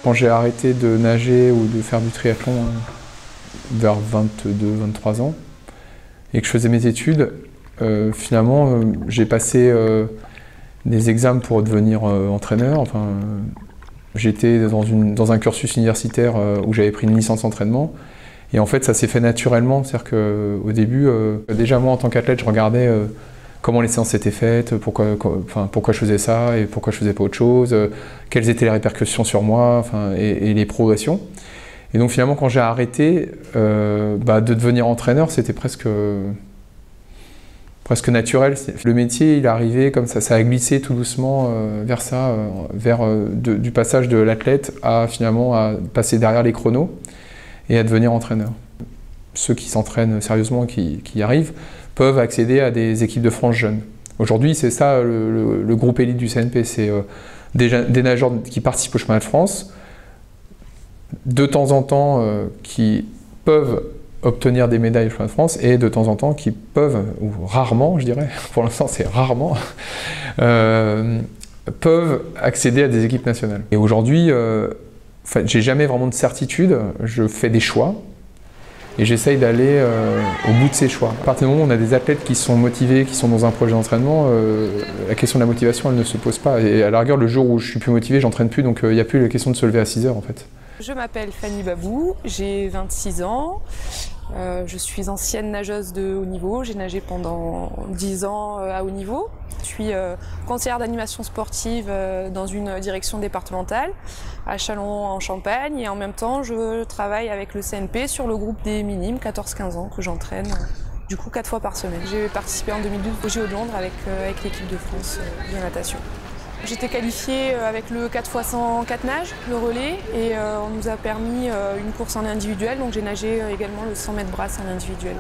Quand j'ai arrêté de nager ou de faire du triathlon vers 22-23 ans et que je faisais mes études, finalement j'ai passé des examens pour devenir entraîneur. Enfin, j'étais dans un cursus universitaire où j'avais pris une licence entraînement et en fait ça s'est fait naturellement. C'est-à-dire qu'au début, déjà moi en tant qu'athlète, je regardais comment les séances étaient faites, pourquoi je faisais ça et pourquoi je faisais pas autre chose, quelles étaient les répercussions sur moi, et les progressions. Et donc finalement, quand j'ai arrêté de devenir entraîneur, c'était presque naturel. Le métier, il est arrivé comme ça a glissé tout doucement vers ça, du passage de l'athlète à finalement à passer derrière les chronos et à devenir entraîneur. Ceux qui s'entraînent sérieusement, qui y arrivent, peuvent accéder à des équipes de France jeunes. Aujourd'hui, c'est ça le groupe élite du CNP, c'est des nageurs qui participent au chemin de France, de temps en temps qui peuvent obtenir des médailles au chemin de France et de temps en temps qui peuvent, ou rarement je dirais, pour l'instant c'est rarement, peuvent accéder à des équipes nationales. Et aujourd'hui, j'ai jamais vraiment de certitude, je fais des choix. Et j'essaye d'aller au bout de ces choix. À partir du moment où on a des athlètes qui sont motivés, qui sont dans un projet d'entraînement, la question de la motivation, elle ne se pose pas. Et à la rigueur, le jour où je suis plus motivé, j'entraîne plus, donc il n'y a plus la question de se lever à 6 heures en fait. Je m'appelle Fanny Babou, j'ai 26 ans. Je suis ancienne nageuse de haut niveau, j'ai nagé pendant 10 ans à haut niveau. Je suis conseillère d'animation sportive dans une direction départementale à Châlons en Champagne et en même temps je travaille avec le CNP sur le groupe des minimes 14-15 ans que j'entraîne du coup 4 fois par semaine. J'ai participé en 2012 au JO de Londres avec l'équipe de France de natation. J'étais qualifiée avec le 4x100 4 nages, le relais, et on nous a permis une course en individuel, donc j'ai nagé également le 100 mètres brasse en individuel.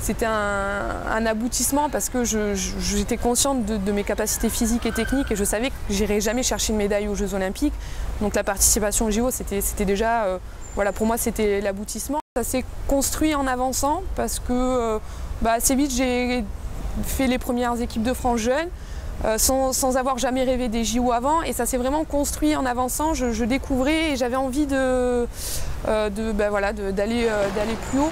C'était un aboutissement parce que j'étais consciente de mes capacités physiques et techniques et je savais que j'irais jamais chercher une médaille aux Jeux Olympiques. Donc la participation aux JO, c'était déjà, voilà, pour moi c'était l'aboutissement. Ça s'est construit en avançant parce que assez vite j'ai fait les premières équipes de France jeunes. Sans avoir jamais rêvé des JO avant, et ça s'est vraiment construit en avançant. Je découvrais et j'avais envie d'aller plus haut.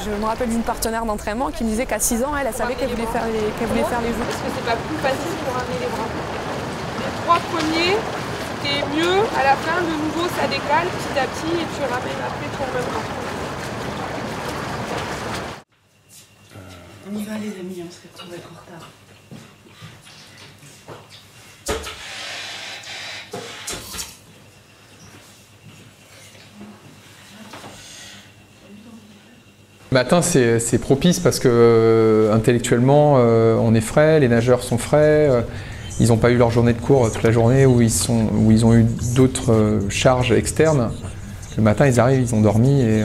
Je me rappelle d'une partenaire d'entraînement qui me disait qu'à 6 ans, elle savait qu'elle voulait faire les Jeux. Est-ce que c'est pas plus facile pour amener les bras? Les 3 premiers, c'était mieux. À la fin, de nouveau, ça décale petit à petit et tu ramènes après tout en même temps. On y va les amis, on se retrouve en retard. Le matin, c'est propice parce que intellectuellement, on est frais, les nageurs sont frais, ils n'ont pas eu leur journée de cours toute la journée où ils ont eu d'autres charges externes. Le matin, ils arrivent, ils ont dormi et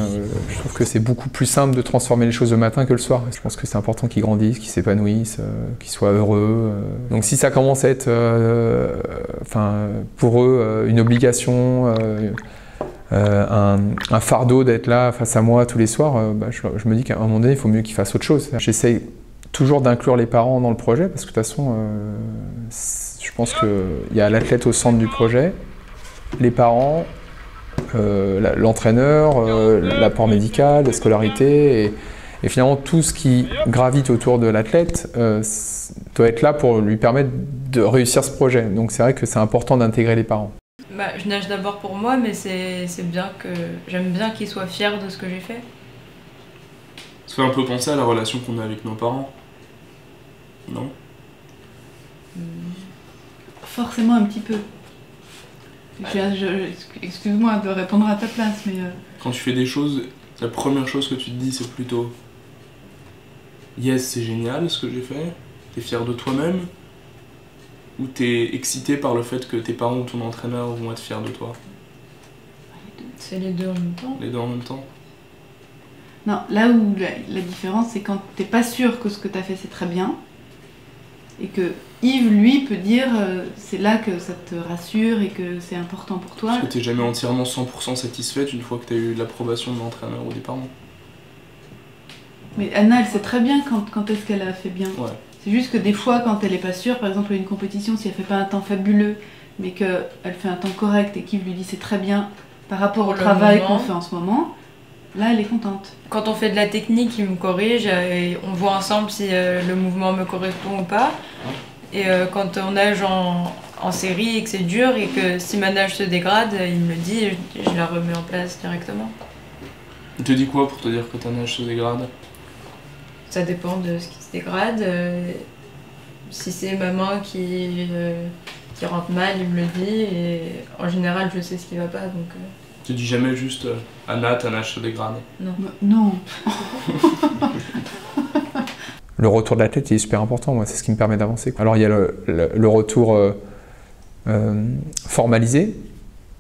je trouve que c'est beaucoup plus simple de transformer les choses le matin que le soir. Je pense que c'est important qu'ils grandissent, qu'ils s'épanouissent, qu'ils soient heureux. Donc si ça commence à être pour eux une obligation, un fardeau d'être là face à moi tous les soirs, je me dis qu'à un moment donné, il faut mieux qu'ils fassent autre chose. J'essaye toujours d'inclure les parents dans le projet parce que de toute façon, je pense qu'il y a l'athlète au centre du projet, les parents, l'entraîneur, l'apport médical, la scolarité et finalement tout ce qui gravite autour de l'athlète doit être là pour lui permettre de réussir ce projet. Donc c'est vrai que c'est important d'intégrer les parents. Je nage d'abord pour moi, mais c'est bien que j'aime bien qu'ils soient fiers de ce que j'ai fait. Ça fait un peu penser à la relation qu'on a avec nos parents, non? Forcément un petit peu. Excuse-moi de répondre à ta place, mais... Quand tu fais des choses, la première chose que tu te dis, c'est plutôt « Yes, c'est génial ce que j'ai fait », t'es fier de toi-même, Ou t'es excité par le fait que tes parents ou ton entraîneur vont être fiers de toi? C'est les deux en même temps. Les deux en même temps? Non, là où la différence, c'est quand t'es pas sûr que ce que t'as fait c'est très bien, et que Yves, lui, peut dire c'est là que ça te rassure et que c'est important pour toi. Parce que t'es jamais entièrement 100% satisfaite une fois que t'as eu l'approbation de l'entraîneur ou des parents. Mais Anna, elle sait très bien quand est-ce qu'elle a fait bien. Ouais. C'est juste que des fois, quand elle est pas sûre, par exemple à une compétition, si elle fait pas un temps fabuleux, mais qu'elle fait un temps correct et qu'Yves lui dit c'est très bien par rapport au Pour le travail moment. qu'on fait en ce moment, là, elle est contente. Quand on fait de la technique, il me corrige et on voit ensemble si le mouvement me correspond ou pas. Et quand on nage en série et que c'est dur et que si ma nage se dégrade, il me le dit et je la remets en place directement. Il te dit quoi pour te dire que ta nage se dégrade? Ça dépend de ce qui se dégrade. Si c'est ma main qui rentre mal, il me le dit et en général je sais ce qui va pas. Donc, Tu dis jamais juste Anna, ta nage se dégrade. Non. Le retour de l'athlète est super important, moi, c'est ce qui me permet d'avancer. Alors il y a le retour formalisé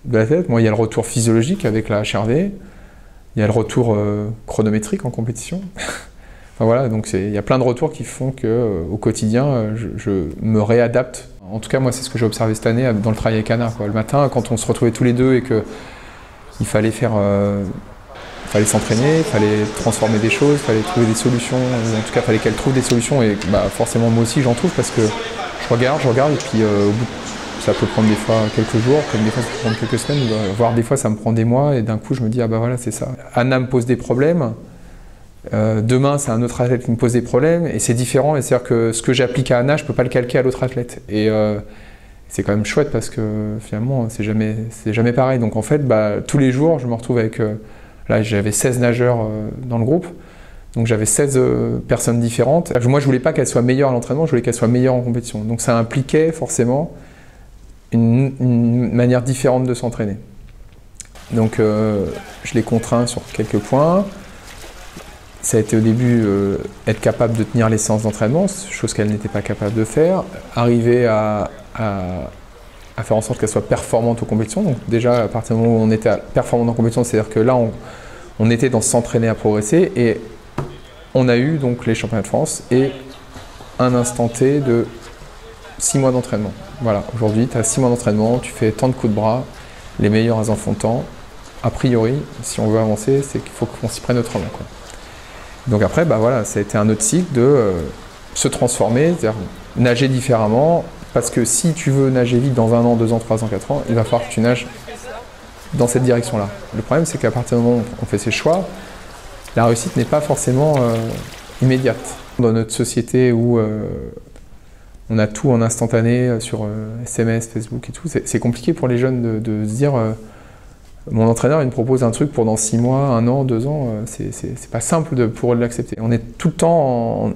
de l'athlète, moi il y a le retour physiologique avec la HRV, il y a le retour chronométrique en compétition. Enfin voilà, donc il y a plein de retours qui font qu'au quotidien, je me réadapte. En tout cas, moi, c'est ce que j'ai observé cette année dans le travail avec Anna, quoi. Le matin, quand on se retrouvait tous les deux et qu'il fallait faire... fallait s'entraîner, il fallait transformer des choses, il fallait trouver des solutions, en tout cas il fallait qu'elle trouve des solutions et bah, forcément moi aussi j'en trouve parce que je regarde et puis au bout ça peut prendre des fois quelques jours, comme des fois ça peut prendre quelques semaines, voire des fois ça me prend des mois et d'un coup je me dis ah bah voilà c'est ça. Anna me pose des problèmes, demain c'est un autre athlète qui me pose des problèmes et c'est différent, et c'est-à-dire que ce que j'applique à Anna je peux pas le calquer à l'autre athlète et c'est quand même chouette parce que finalement c'est jamais pareil, donc en fait bah, tous les jours je me retrouve avec là, j'avais 16 nageurs dans le groupe, donc j'avais 16 personnes différentes. Moi, je voulais pas qu'elles soient meilleures à l'entraînement, je voulais qu'elles soient meilleures en compétition. Donc ça impliquait forcément une manière différente de s'entraîner. Donc je les contrains sur quelques points. Ça a été au début être capable de tenir les séances d'entraînement, chose qu'elle n'était pas capable de faire. Arriver à faire en sorte qu'elle soit performante aux compétitions. Donc déjà, à partir du moment où on était performante en compétition, c'est-à-dire que là, on était dans s'entraîner à progresser et on a eu donc les championnats de France et un instant T de 6 mois d'entraînement. Voilà, aujourd'hui, tu as 6 mois d'entraînement, tu fais tant de coups de bras, les meilleurs elles en font tant. A priori, si on veut avancer, c'est qu'il faut qu'on s'y prenne autrement, quoi. Donc après, bah voilà, ça a été un autre cycle de se transformer, c'est-à-dire nager différemment. Parce que si tu veux nager vite dans 1 an, 2 ans, 3 ans, 4 ans, il va falloir que tu nages dans cette direction-là. Le problème, c'est qu'à partir du moment où on fait ses choix, la réussite n'est pas forcément immédiate. Dans notre société où on a tout en instantané sur SMS, Facebook et tout, c'est compliqué pour les jeunes de se dire mon entraîneur il me propose un truc pour dans 6 mois, 1 an, 2 ans, c'est pas simple pour eux de l'accepter. On est tout le temps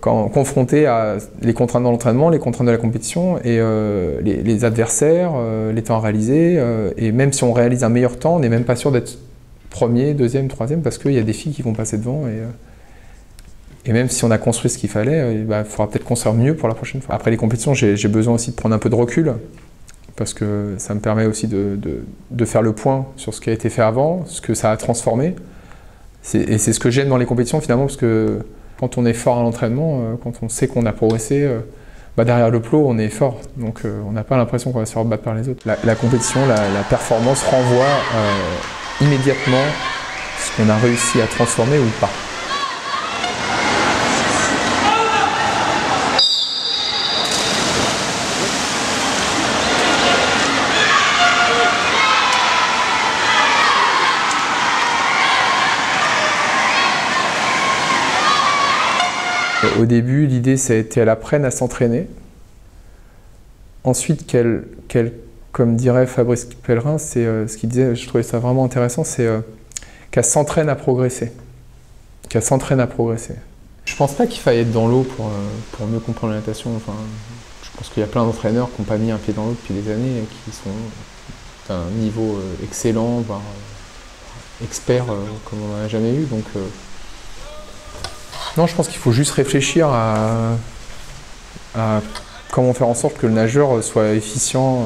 confronté à les contraintes dans l'entraînement, les contraintes de la compétition et les adversaires, les temps à réaliser. Et même si on réalise un meilleur temps, on n'est même pas sûr d'être premier, deuxième, troisième parce qu'il y a des filles qui vont passer devant. Et même si on a construit ce qu'il fallait, il faudra peut-être construire mieux pour la prochaine fois. Après les compétitions, j'ai besoin aussi de prendre un peu de recul parce que ça me permet aussi de faire le point sur ce qui a été fait avant, ce que ça a transformé. Et c'est ce que j'aime dans les compétitions finalement parce que quand on est fort à l'entraînement, quand on sait qu'on a progressé, derrière le plot, on est fort. Donc on n'a pas l'impression qu'on va se faire battre par les autres. La compétition, la performance renvoie immédiatement ce qu'on a réussi à transformer ou pas. Au début, l'idée, ça a été qu'elle apprenne à s'entraîner. Ensuite, comme dirait Fabrice Pellerin, c'est ce qu'il disait, je trouvais ça vraiment intéressant, c'est qu'elle s'entraîne à progresser. Qu'elle s'entraîne à progresser. Je pense pas qu'il faille être dans l'eau pour mieux comprendre la natation. Enfin, je pense qu'il y a plein d'entraîneurs qui n'ont pas mis un pied dans l'eau depuis des années et qui sont d'un niveau excellent, voire expert comme on n'en a jamais eu. Donc, non, je pense qu'il faut juste réfléchir à comment faire en sorte que le nageur soit efficient,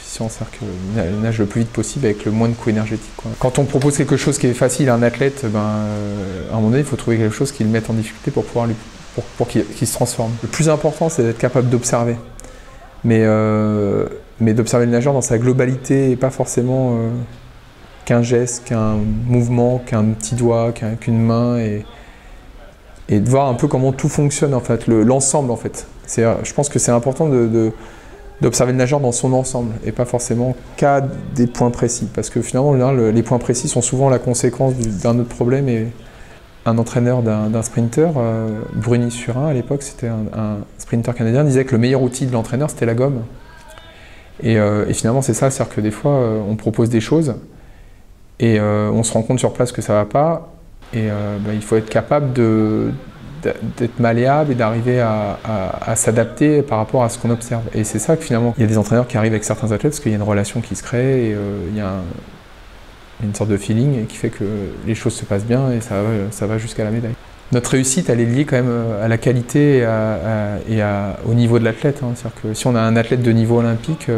c'est-à-dire qu'il nage le plus vite possible avec le moins de coûts énergétiques, quoi. Quand on propose quelque chose qui est facile à un athlète, à un moment donné, il faut trouver quelque chose qui le mette en difficulté pour pouvoir pour qu'il se transforme. Le plus important, c'est d'être capable d'observer. Mais d'observer le nageur dans sa globalité et pas forcément qu'un geste, qu'un mouvement, qu'un petit doigt, qu'une main, et de voir un peu comment tout fonctionne, en fait, l'ensemble, en fait. Je pense que c'est important d'observer le nageur dans son ensemble et pas forcément qu'à des points précis, parce que finalement, les points précis sont souvent la conséquence d'un autre problème. Et un entraîneur d'un sprinter, Bruni Surin à l'époque, c'était un sprinter canadien, disait que le meilleur outil de l'entraîneur, c'était la gomme. Et finalement, c'est ça, c'est-à-dire que des fois, on propose des choses et on se rend compte sur place que ça ne va pas. Et il faut être capable d'être malléable et d'arriver à s'adapter par rapport à ce qu'on observe. Et c'est ça que finalement, il y a des entraîneurs qui arrivent avec certains athlètes parce qu'il y a une relation qui se crée et il y a une sorte de feeling qui fait que les choses se passent bien et ça va jusqu'à la médaille. Notre réussite, elle est liée quand même à la qualité et au niveau de l'athlète, hein. C'est-à-dire que si on a un athlète de niveau olympique,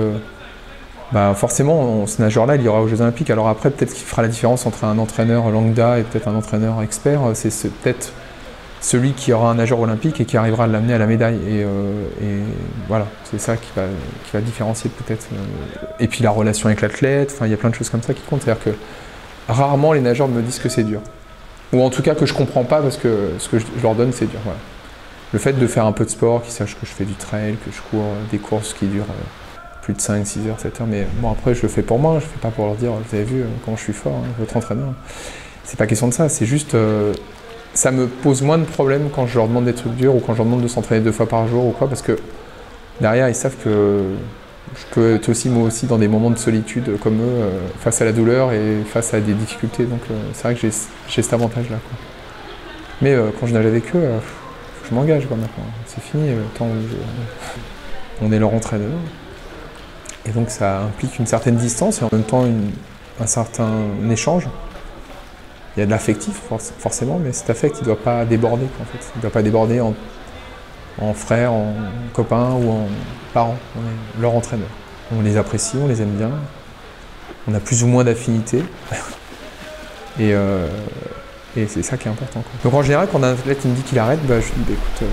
forcément, ce nageur-là, il ira aux Jeux Olympiques. Alors après, peut-être qu'il fera la différence entre un entraîneur lambda et peut-être un entraîneur expert. C'est peut-être celui qui aura un nageur olympique et qui arrivera à l'amener à la médaille. Et voilà, c'est ça qui va différencier peut-être. Et puis la relation avec l'athlète, enfin, il y a plein de choses comme ça qui comptent. C'est-à-dire que rarement les nageurs me disent que c'est dur. Ou en tout cas que je comprends pas parce que ce que je leur donne, c'est dur. Voilà. Le fait de faire un peu de sport, qu'ils sachent que je fais du trail, que je cours des courses qui durent plus de 5, 6 heures, 7 heures. Mais bon, après, je le fais pour moi. Je fais pas pour leur dire, vous avez vu comment je suis fort, hein, votre entraîneur. C'est pas question de ça. C'est juste... ça me pose moins de problèmes quand je leur demande des trucs durs ou quand je leur demande de s'entraîner 2 fois par jour ou quoi, parce que derrière, ils savent que je peux être aussi, moi aussi, dans des moments de solitude comme eux, face à la douleur et face à des difficultés. Donc c'est vrai que j'ai cet avantage-là, quoi. Mais quand je nage avec eux, je m'engage, quoi, maintenant. C'est fini, le temps où on est leur entraîneur. Et donc ça implique une certaine distance et en même temps un certain échange. Il y a de l'affectif, forcément, mais cet affect, il ne doit pas déborder, en fait. Il ne doit pas déborder en frères, en copains ou en parents. On est leur entraîneur. On les apprécie, on les aime bien. On a plus ou moins d'affinité. Et c'est ça qui est important, quoi. Donc en général, quand un athlète me dit qu'il arrête, je lui dis, écoute,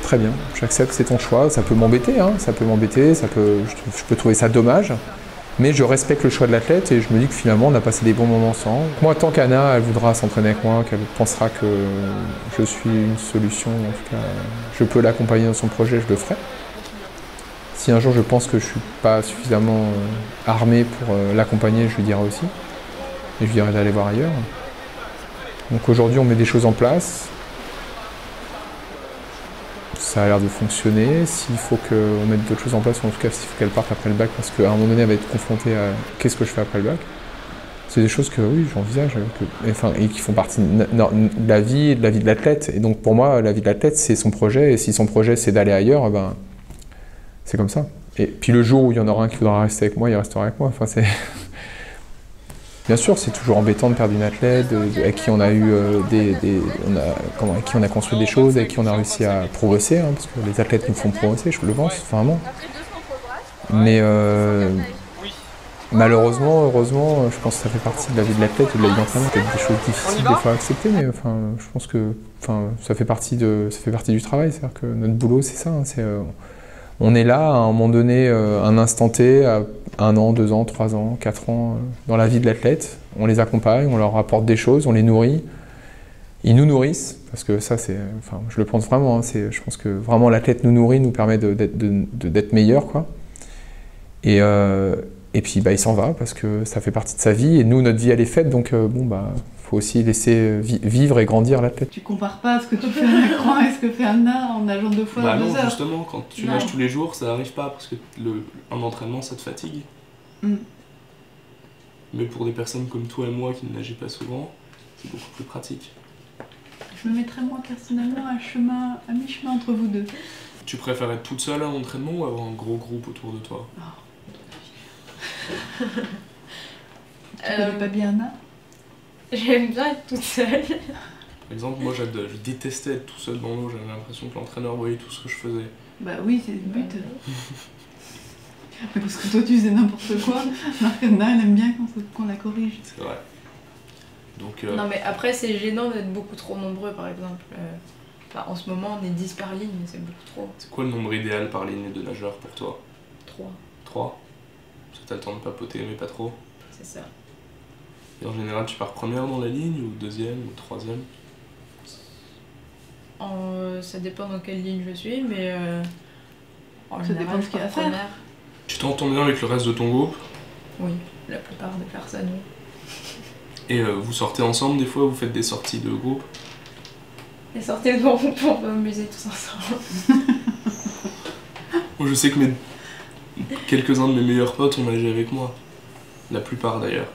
très bien, j'accepte, c'est ton choix. Ça peut m'embêter, hein, je peux trouver ça dommage. Mais je respecte le choix de l'athlète et je me dis que finalement on a passé des bons moments ensemble. Moi, tant qu'Anna, elle voudra s'entraîner avec moi, qu'elle pensera que je suis une solution, en tout cas, je peux l'accompagner dans son projet, je le ferai. Si un jour je pense que je ne suis pas suffisamment armé pour l'accompagner, je lui dirai aussi. Et je lui dirai d'aller voir ailleurs. Donc aujourd'hui, on met des choses en place. Ça a l'air de fonctionner. S'il faut qu'on mette d'autres choses en place, ou en tout cas s'il faut qu'elle parte après le bac, parce qu'à un moment donné elle va être confrontée à qu'est-ce que je fais après le bac. C'est des choses que oui, j'envisage, et qui font partie de la vie et de la vie de l'athlète. Et donc pour moi, la vie de l'athlète, c'est son projet, et si son projet c'est d'aller ailleurs, c'est comme ça. Et puis le jour où il y en aura un qui voudra rester avec moi, il restera avec moi. Enfin, c'est... Bien sûr, c'est toujours embêtant de perdre une athlète avec qui on a eu avec qui on a construit des choses, avec qui on a réussi à progresser, hein, parce que les athlètes nous font progresser, je le pense, vraiment. Mais malheureusement, heureusement, je pense que ça fait partie de la vie de l'athlète et de la vie d'entraîneur. C'est des choses difficiles des fois à accepter, mais je pense que ça fait partie du travail. C'est-à-dire que notre boulot, c'est ça. Hein, on est là à un moment donné, un instant T, à 1 an, 2 ans, 3 ans, 4 ans, dans la vie de l'athlète. On les accompagne, on leur apporte des choses, on les nourrit. Ils nous nourrissent, parce que ça, je le pense vraiment. Hein, je pense que vraiment l'athlète nous nourrit, nous permet d'être meilleur, quoi. Et puis il s'en va, parce que ça fait partie de sa vie. Et nous, notre vie, elle est faite, donc faut aussi laisser vivre et grandir l'athlète. Tu compares pas ce que tu fais à l'écran et ce que fait Anna en nageant 2 fois dans 2 heures. Non, justement, quand tu nages tous les jours, ça n'arrive pas, parce que un entraînement, ça te fatigue. Mais pour des personnes comme toi et moi qui ne nageaient pas souvent, c'est beaucoup plus pratique. Je me mettrais moi personnellement à mi-chemin entre vous deux. Tu préfères être toute seule à l'entraînement ou avoir un gros groupe autour de toi? Tu connais pas bien Anna? J'aime bien être toute seule. Par exemple, moi je détestais être tout seul dans l'eau, j'avais l'impression que l'entraîneur voyait tout ce que je faisais. Bah oui, c'est le but. Mais parce que toi tu faisais n'importe quoi, alors qu'Anna elle aime bien qu'on la corrige. C'est vrai. Donc, Non mais après c'est gênant d'être beaucoup trop nombreux par exemple. Enfin, en ce moment on est 10 par ligne, mais c'est beaucoup trop. c'est quoi le nombre idéal par ligne de nageurs pour toi? 3, 3? Ça t'as le temps de papoter, mais pas trop. c'est ça. Et en général, tu pars première dans la ligne, ou deuxième, ou troisième? Ça dépend dans quelle ligne je suis, mais en Ça général, dépend de je ce qu'il y a pars à faire. première. Tu t'entends bien avec le reste de ton groupe? Oui, la plupart des personnes, oui. Et vous sortez ensemble des fois, vous faites des sorties de groupe? Et sortez de groupe, on peut amuser tous ensemble. Moi, je sais que quelques-uns de mes meilleurs potes ont nagé avec moi. La plupart d'ailleurs.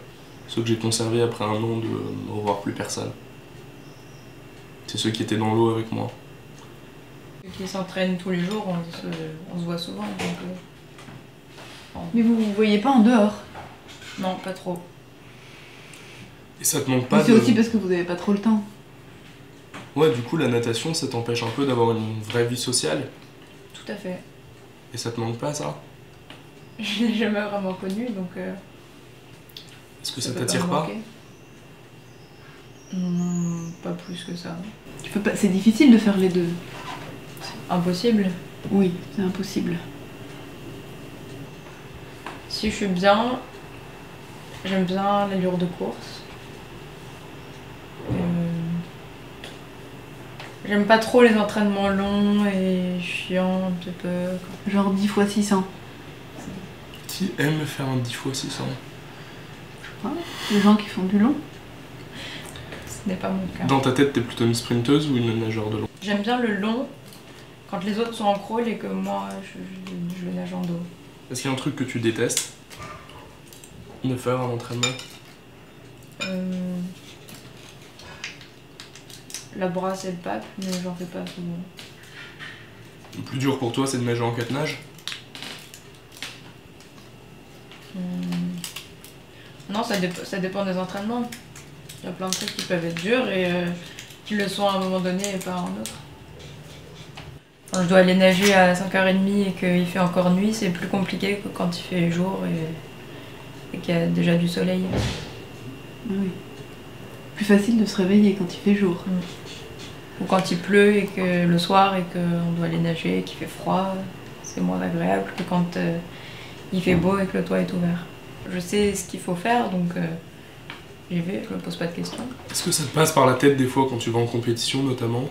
Ceux que j'ai conservés après un an de ne revoir plus personne. C'est ceux qui étaient dans l'eau avec moi. Ceux qui s'entraînent tous les jours, on se voit souvent. Donc, Mais vous vous voyez pas en dehors. non, pas trop. Et ça te manque Mais pas c'est de... aussi parce que vous avez pas trop le temps. Ouais, du coup, la natation, ça t'empêche un peu d'avoir une vraie vie sociale. Tout à fait. Et ça te manque pas, ça? Je l'ai jamais vraiment connu, donc Est-ce que ça peut t'attire me pas? manquer. Pas plus que ça. Tu peux pas... C'est difficile de faire les deux. Impossible. Oui, c'est impossible. Si je suis bien, j'aime bien l'allure de course. J'aime pas trop les entraînements longs et chiants un petit peu. Genre 10 x 600. Qui aime faire un 10 x 600? Les gens qui font du long. Ce n'est pas mon cas. Dans ta tête, t'es plutôt une sprinteuse ou une nageur de long? J'aime bien le long quand les autres sont en crawl et que moi je nage en dos. Est-ce qu'il y a un truc que tu détestes de faire un entraînement? La brasse et le pape, mais j'en fais pas souvent. Le plus dur pour toi, c'est de nager en 4 nages? Non, ça dépend des entraînements. Il y a plein de trucs qui peuvent être durs et qui le sont à un moment donné et pas à un autre. Quand je dois aller nager à 5h30 et qu'il fait encore nuit, c'est plus compliqué que quand il fait jour et qu'il y a déjà du soleil. Oui. Plus facile de se réveiller quand il fait jour. Ou quand il pleut et que le soir et qu'on doit aller nager et qu'il fait froid, c'est moins agréable que quand il fait beau et que le toit est ouvert. Je sais ce qu'il faut faire, donc j'y vais, je me pose pas de questions. Est-ce que ça te passe par la tête des fois quand tu vas en compétition notamment?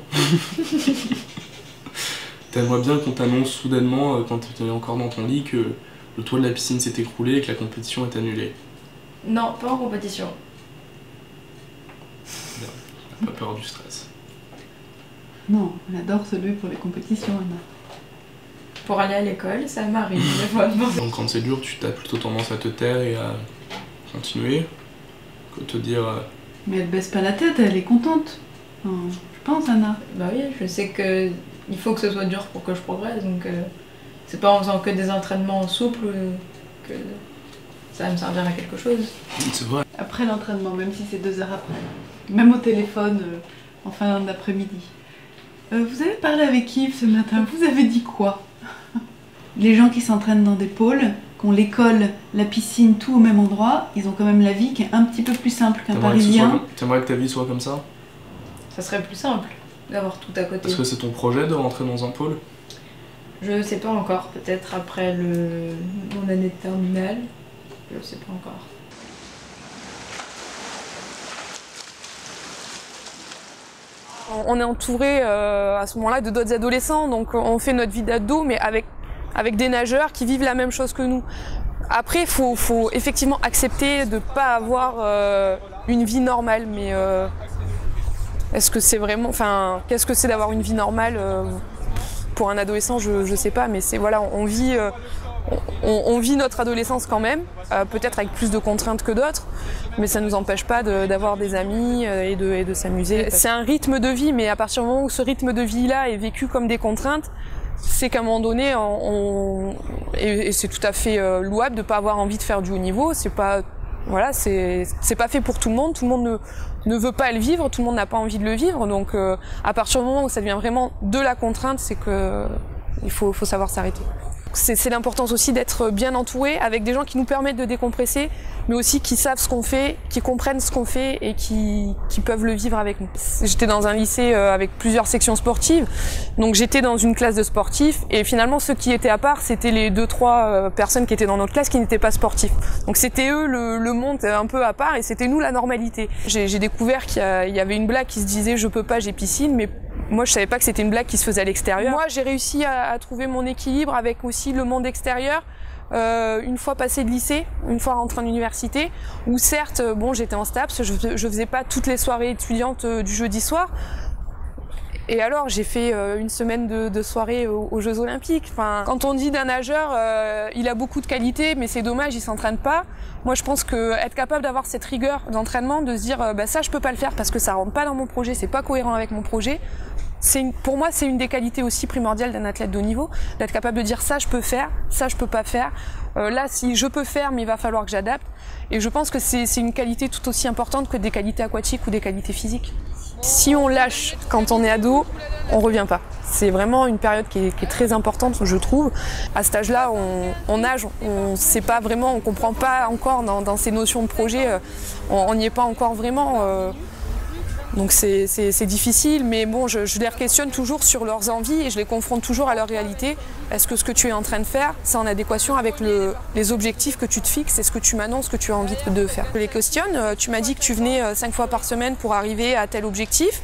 T'aimerais bien qu'on t'annonce soudainement, quand tu es encore dans ton lit, que le toit de la piscine s'est écroulé et que la compétition est annulée? Non, pas en compétition. T'as pas peur du stress? Non, elle adore celui pour les compétitions, Anna. Pour aller à l'école, ça m'arrive des fois de penser. Donc quand c'est dur, tu as plutôt tendance à te taire et à continuer que te dire... Mais elle baisse pas la tête, elle est contente. Enfin, je pense, Anna. Bah oui, je sais que il faut que ce soit dur pour que je progresse, donc c'est pas en faisant que des entraînements souples que ça va me servir à quelque chose. C'est vrai. Après l'entraînement, même si c'est 2 heures après. Même au téléphone, en fin d'après-midi. Vous avez parlé avec Yves ce matin, vous avez dit quoi? Les gens qui s'entraînent dans des pôles, qui ont l'école, la piscine, tout au même endroit, ils ont quand même la vie qui est un petit peu plus simple qu'un Parisien. T'aimerais que ta vie soit comme ça? Ça serait plus simple d'avoir tout à côté. Est-ce que c'est ton projet de rentrer dans un pôle? Je sais pas encore, peut-être après mon année de terminale, je sais pas encore. On est entouré à ce moment-là de d'autres adolescents, donc on fait notre vie d'ado, mais avec des nageurs qui vivent la même chose que nous. Après, faut effectivement accepter de pas avoir une vie normale, mais est-ce que c'est vraiment, enfin, qu'est-ce que c'est d'avoir une vie normale pour un adolescent, je sais pas, mais c'est voilà, on vit notre adolescence quand même, peut-être avec plus de contraintes que d'autres, mais ça nous empêche pas d'avoir des amis et de s'amuser. C'est un rythme de vie, mais à partir du moment où ce rythme de vie-là est vécu comme des contraintes, c'est qu'à un moment donné, et c'est tout à fait louable de pas avoir envie de faire du haut niveau. C'est pas, voilà, c'est pas fait pour tout le monde ne veut pas le vivre, tout le monde n'a pas envie de le vivre. Donc à partir du moment où ça devient vraiment de la contrainte, c'est que Il faut savoir s'arrêter. C'est l'importance aussi d'être bien entouré avec des gens qui nous permettent de décompresser, mais aussi qui savent ce qu'on fait, qui comprennent ce qu'on fait et qui peuvent le vivre avec nous. J'étais dans un lycée avec plusieurs sections sportives, donc j'étais dans une classe de sportifs et finalement ceux qui étaient à part, c'était les 2-3 personnes qui étaient dans notre classe qui n'étaient pas sportifs. Donc c'était eux le monde un peu à part et c'était nous la normalité. J'ai découvert qu'il y avait une blague qui se disait « je peux pas, j'ai piscine », mais moi, je savais pas que c'était une blague qui se faisait à l'extérieur. Moi, j'ai réussi à trouver mon équilibre avec aussi le monde extérieur. Une fois passé de lycée, une fois rentrée en université, où certes, bon, j'étais en STAPS, je faisais pas toutes les soirées étudiantes du jeudi soir. Et alors, j'ai fait une semaine de soirée aux Jeux Olympiques. Enfin, quand on dit d'un nageur, il a beaucoup de qualités, mais c'est dommage, il s'entraîne pas. Moi, je pense qu'être capable d'avoir cette rigueur d'entraînement, de se dire, bah, ça, je peux pas le faire parce que ça rentre pas dans mon projet, c'est pas cohérent avec mon projet. Pour moi, c'est une des qualités aussi primordiales d'un athlète de haut niveau, d'être capable de dire ça, je peux faire, ça, je peux pas faire. Là, si je peux faire, mais il va falloir que j'adapte. Et je pense que c'est une qualité tout aussi importante que des qualités aquatiques ou des qualités physiques. Si on lâche quand on est ado, on revient pas. C'est vraiment une période qui est très importante, je trouve. À cet âge-là, on nage, on sait pas vraiment, on comprend pas encore dans ces notions de projet, on n'y est pas encore vraiment. Donc c'est difficile, mais bon, je les questionne toujours sur leurs envies et je les confronte toujours à leur réalité. Est-ce que ce que tu es en train de faire, c'est en adéquation avec les objectifs que tu te fixes et ce que tu m'annonces que tu as envie de faire? Je les questionne. Tu m'as dit que tu venais 5 fois par semaine pour arriver à tel objectif.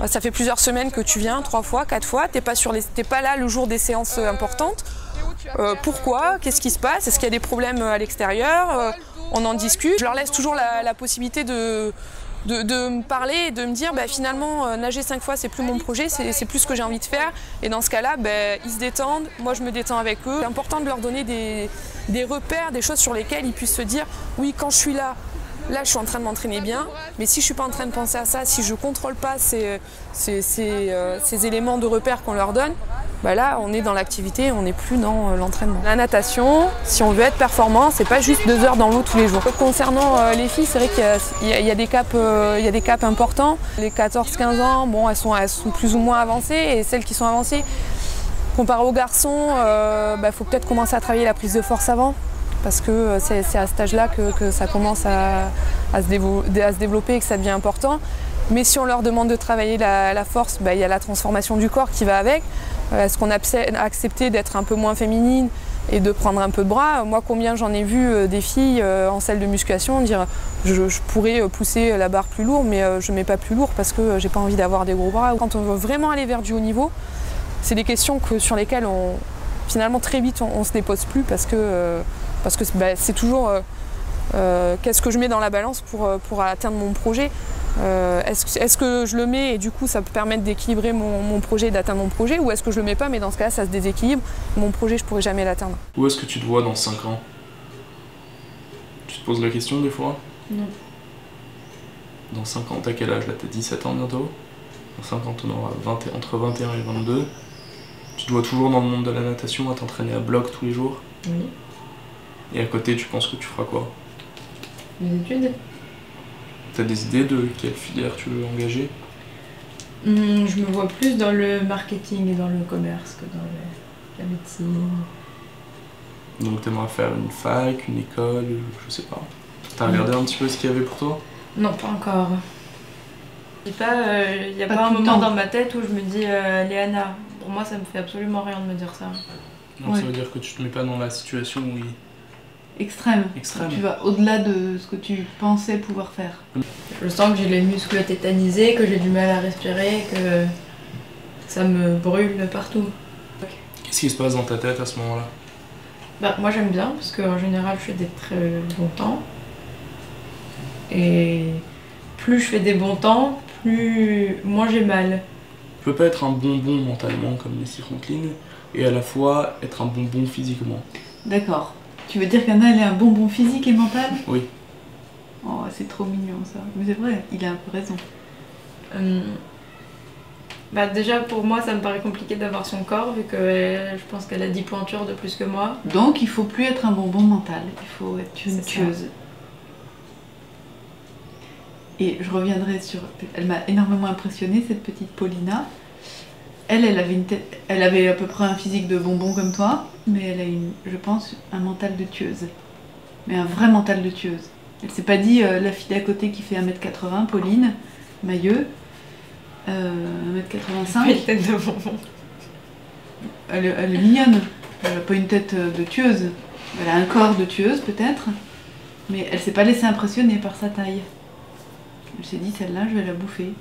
Ça fait plusieurs semaines que tu viens, 3 fois, 4 fois. T'es pas là le jour des séances importantes. Pourquoi? Qu'est-ce qui se passe? Est-ce qu'il y a des problèmes à l'extérieur? On en discute. Je leur laisse toujours la possibilité de me parler et de me dire bah, finalement nager 5 fois c'est plus mon projet, c'est plus ce que j'ai envie de faire et dans ce cas-là bah, ils se détendent, moi je me détends avec eux. C'est important de leur donner des repères, des choses sur lesquelles ils puissent se dire oui quand je suis là je suis en train de m'entraîner bien, mais si je suis pas en train de penser à ça, si je contrôle pas ces éléments de repères qu'on leur donne, bah là on est dans l'activité, on n'est plus dans l'entraînement. La natation, si on veut être performant, c'est pas juste 2 heures dans l'eau tous les jours. Concernant les filles, c'est vrai qu'il y a des caps importants. Les 14-15 ans, bon, elles sont plus ou moins avancées et celles qui sont avancées, comparé aux garçons, faut peut-être commencer à travailler la prise de force avant. Parce que c'est à cet âge-là que ça commence à se développer et que ça devient important. Mais si on leur demande de travailler la force, il y a la transformation du corps qui va avec. Est-ce qu'on a accepté d'être un peu moins féminine et de prendre un peu de bras? Moi, combien j'en ai vu des filles en salle de musculation dire je pourrais pousser la barre plus lourd, mais je ne mets pas plus lourd parce que j'ai pas envie d'avoir des gros bras. Quand on veut vraiment aller vers du haut niveau, c'est des questions sur lesquelles finalement très vite on se dépose plus parce que c'est toujours qu'est-ce que je mets dans la balance pour atteindre mon projet. Est-ce que je le mets et du coup ça peut permettre d'équilibrer mon projet, d'atteindre mon projet, ou est-ce que je le mets pas mais dans ce cas-là ça se déséquilibre, mon projet je pourrais jamais l'atteindre. Où est-ce que tu te vois dans 5 ans? Tu te poses la question des fois? Non. Dans 5 ans, t'as quel âge là? T'as 17 ans bientôt? Dans 5 ans t'en auras entre 21 et 22. Tu te vois toujours dans le monde de la natation, à t'entraîner à bloc tous les jours? Oui. Et à côté tu penses que tu feras quoi? Mes études. T'as des idées de quelle filière tu veux engager? Je me vois plus dans le marketing et dans le commerce que dans la médecine. Donc t'aimerais faire une fac, une école, je sais pas. T'as regardé un petit peu ce qu'il y avait pour toi? Non, pas encore. Il n'y a pas un moment dans ma tête où je me dis Léana. Pour moi ça me fait absolument rien de me dire ça. Non, ça veut dire que tu te mets pas dans la situation où extrême. Tu vas au-delà de ce que tu pensais pouvoir faire. Je sens que j'ai les muscles tétanisés, que j'ai du mal à respirer, que ça me brûle partout. Qu'est-ce qui se passe dans ta tête à ce moment-là? Moi j'aime bien parce qu'en général je fais des très bons temps. Et plus je fais des bons temps, moins j'ai mal. Tu peux pas être un bonbon mentalement comme Leslie Franklin et à la fois être un bonbon physiquement. D'accord. Tu veux dire qu'Anna elle est un bonbon physique et mental? Oui. Oh, c'est trop mignon ça. Mais c'est vrai, il a un peu raison. Déjà pour moi ça me paraît compliqué d'avoir son corps vu que je pense qu'elle a 10 pointures de plus que moi. Donc il faut plus être un bonbon mental, il faut être une tueuse. Et je reviendrai sur... Elle m'a énormément impressionnée cette petite Paulina. elle avait à peu près un physique de bonbon comme toi, mais elle a, je pense, un mental de tueuse. Mais un vrai mental de tueuse. Elle s'est pas dit, la fille d'à côté qui fait 1m80, Pauline, Mailleux, 1m85. Une tête de bonbon. Elle est mignonne. Elle n'a pas une tête de tueuse. Elle a un corps de tueuse peut-être, mais elle s'est pas laissée impressionner par sa taille. Elle s'est dit, celle-là, je vais la bouffer.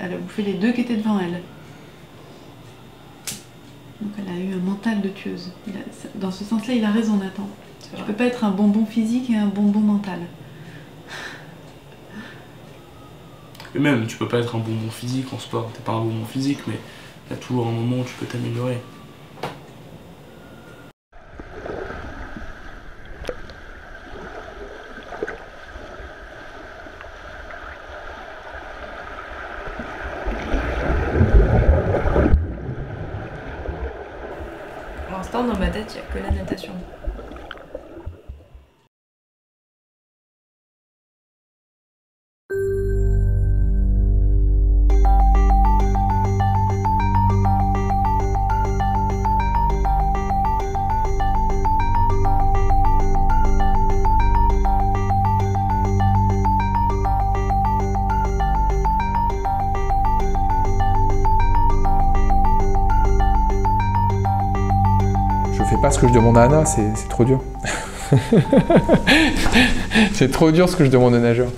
Elle a bouffé les deux qui étaient devant elle. Donc elle a eu un mental de tueuse. Dans ce sens-là, il a raison, Nathan. Tu peux pas être un bonbon physique et un bonbon mental. Et même, tu peux pas être un bonbon physique en sport. T'es pas un bonbon physique, mais il y a toujours un moment où tu peux t'améliorer. Pour l'instant, dans ma tête, il n'y a que la natation. Je fais pas ce que je demande à Anna, c'est trop dur. C'est trop dur ce que je demande aux nageurs.